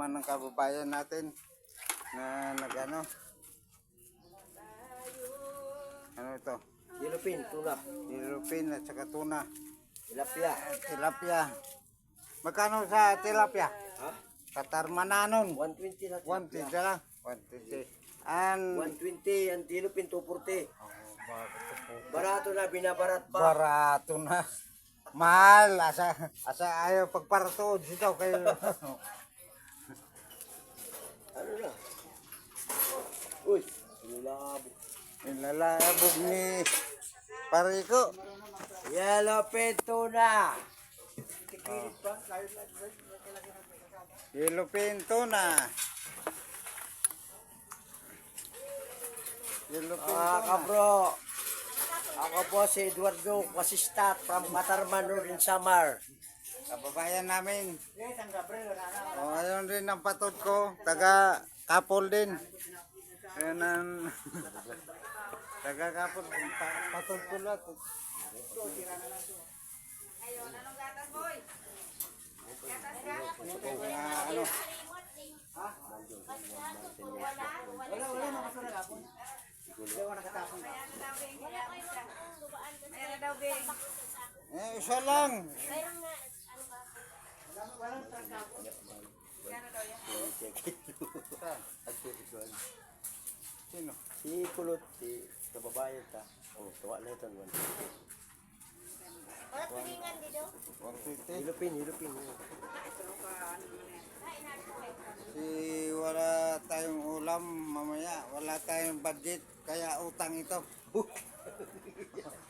naman ng kababayan natin na nag-ano. Ano ito? Yellowfin, tuna. Yellowfin at saka tuna. Tilapia. Tilapia. Magkano sa tilapia? Ha? Katarmananon. 120 na 120 lang. 120. And 120 ang yellowfin 240. oh, bakit po? Barato na, binabarat pa. Barato na. Mahal. Asa ayaw pagparatood sito kayo. Ano na? Uy, sinulabo. Nilalabog ni Pariko. Yellowfin tuna. Yellowfin tuna. Yellowfin tuna. Kabro. Ako po si Eduardo Casistat from Katarman Northern Samar. Kababayan namin. O, ayun din ang patod ko. Taga Kapol din. Ayun ang taga Kapol. Patod ko lahat. Ayun, anong gatas, boy? Gatas ka? Ano? Mayroon daw, Bing. Isa lang. Sino? Si Kulot, si kababayan ta. Oh, tuwa na ito. 150. Yellowfin. Si wala tayong ulam mamaya. Wala tayong budget. Kaya utang ito.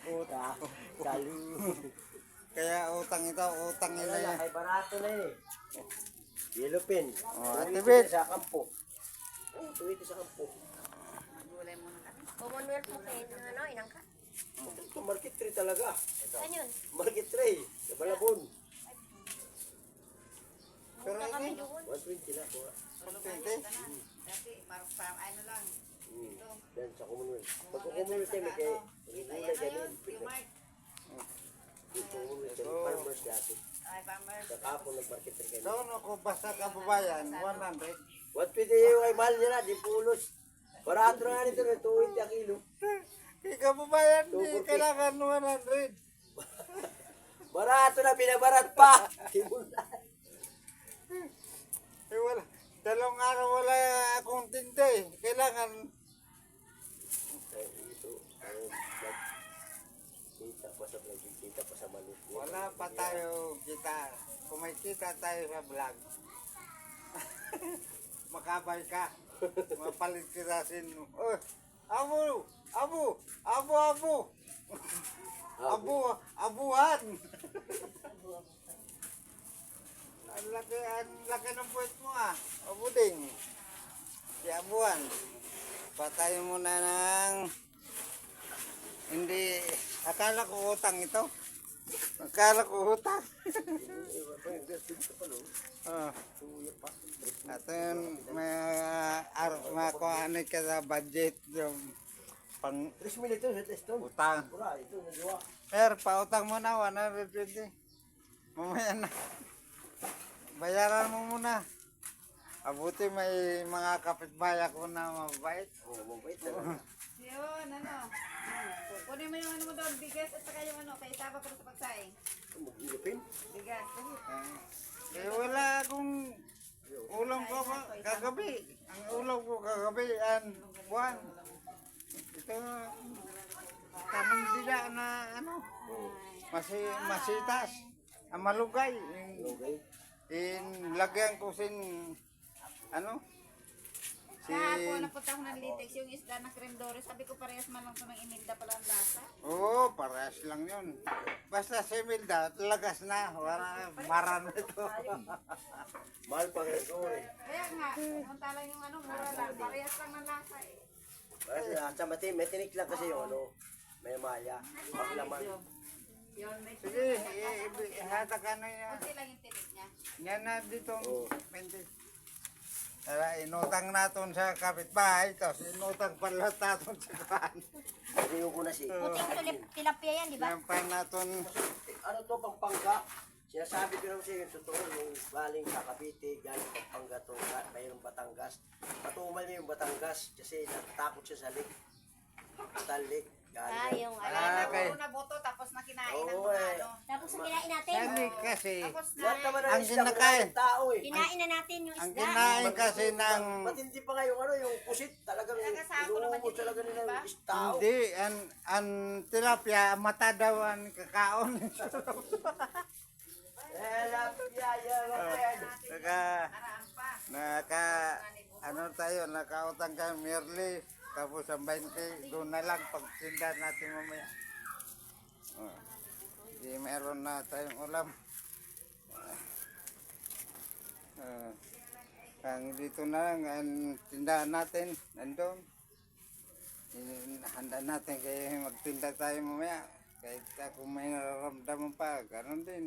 Puta, kalu. Kaya utang ito. Utang nila Wala, yan. ay barato na eh. Yellowfin. Oh, Ate Tuwiti Bet. sa kampo. Oh, tuwiti sa kampo. Gulay muna kami. Commonwealth mo kayo ng ano, inangka. Ito, market tray talaga. Ano yun? Market tray. Sa Balabon. Pero Punta kami ini, doon. 120 na. tuwa. 120. Dati, parang ano lang. Yan, sa Commonwealth. Pag Commonwealth kayo, may kayo. Gulay ganyan. Yung Mark. Yung Commonwealth kayo, farmers dati. Ay, Bammer. Sa kapon, nag-market tray kayo. Doon ako basta kababayan. 100. 120 yung ay mahal nila, di pulos. Barato na nga nito, 220 ang kilo. Kay kababayan, di 240. kailangan 100. Barato na, binabarat pa. Simula. Eh wala. Dalawang araw wala akong tinte. Kailangan Ay, ito, kita pa sa vlog, kita pa sa manit. wala pa tayo kita. Kung may kita tayo sa vlog. Makabay ka. Mapalit kita sin. Oh, abu, abu, abu, abu. Abu, abuhan. Ang laki ng puwet mo ah. Abu ding. Si abuhan. Patayo muna ng hindi, akala ko utang ito. Akala ko utang. Oh. At yun, may kuhanin ka sa budget yung pang 3 minutes ito, ito. utang. Pura, ito, nagawa. Sir, pautang mo na, 120. Mamaya na. Bayaran mo muna. Abuti may mga kapitbahay ako na mabait. Oh, mabait na. Yun, ano. Kunin mo yung ano mo doon, bigas at saka yung ano, kay Taba para sa pagsaing. Mag-ilipin. Bigas. Eh wala akong ulam ko kagabi. Ang ulam ko kagabi ang buwan. Ito tanong dila na ano. Masitas. Ang malugay. Okay. Lagyan ko sin ano? Kahapon, napunta ako ng Litex, yung isda na creme dore. Sabi ko parehas man lang ito ng Imelda pala ang lasa. Oo, parehas lang yun. Basta si Milda, lagas na. Maran ito. Mahal pa rin ito eh. Kaya nga, samantala yung ano, mura lang. Parehas lang ng lasa eh. Kasi sa may tinik lang kasi yung ano, may maya. Paklaman. Yun, may Sige, ihata ka na yan. kunti lang yung tinik niya. Yan na dito. Oo. 20. Tara, inutang natin sa kapitbahay. Tapos inutang pala natin sa kahan. Sabihin ko na si. Puting tilapia yan, di ba? Yan pa natin. Ano to, Pampanga? Sinasabi ko naman sa iyo, totoo, yung galing sa Cavite, galing Pampanga to. Tinumal niya yung Batangas kasi natatakot siya sa lake. Sa lake. Ah, Galing. yung Kaya okay. puro na boto tapos na kinain ng Oo, mga eh. ano. Tapos kinain natin. Sabi kasi, Tapos na. Lahat naman ng Ang isda, kinakain. maraming tao eh. Kinain na natin yung ang isda. kinain kasi ng, Matindi pa nga yung yung pusit. Talagang Nagasako naman inuubos yun, talaga nila diba? yung tao. hindi, ang tilapia, mata daw ang kakaon. Saka, nakautang ka merly, tapos ang 20, doon na lang pagtinda natin mamaya. Oh, di meron na tayong ulam. Ang dito na lang ang tindahan natin, nandun. Handa natin kaya magtinda tayo mamaya. Kahit kung may nararamdaman pa, ganun din.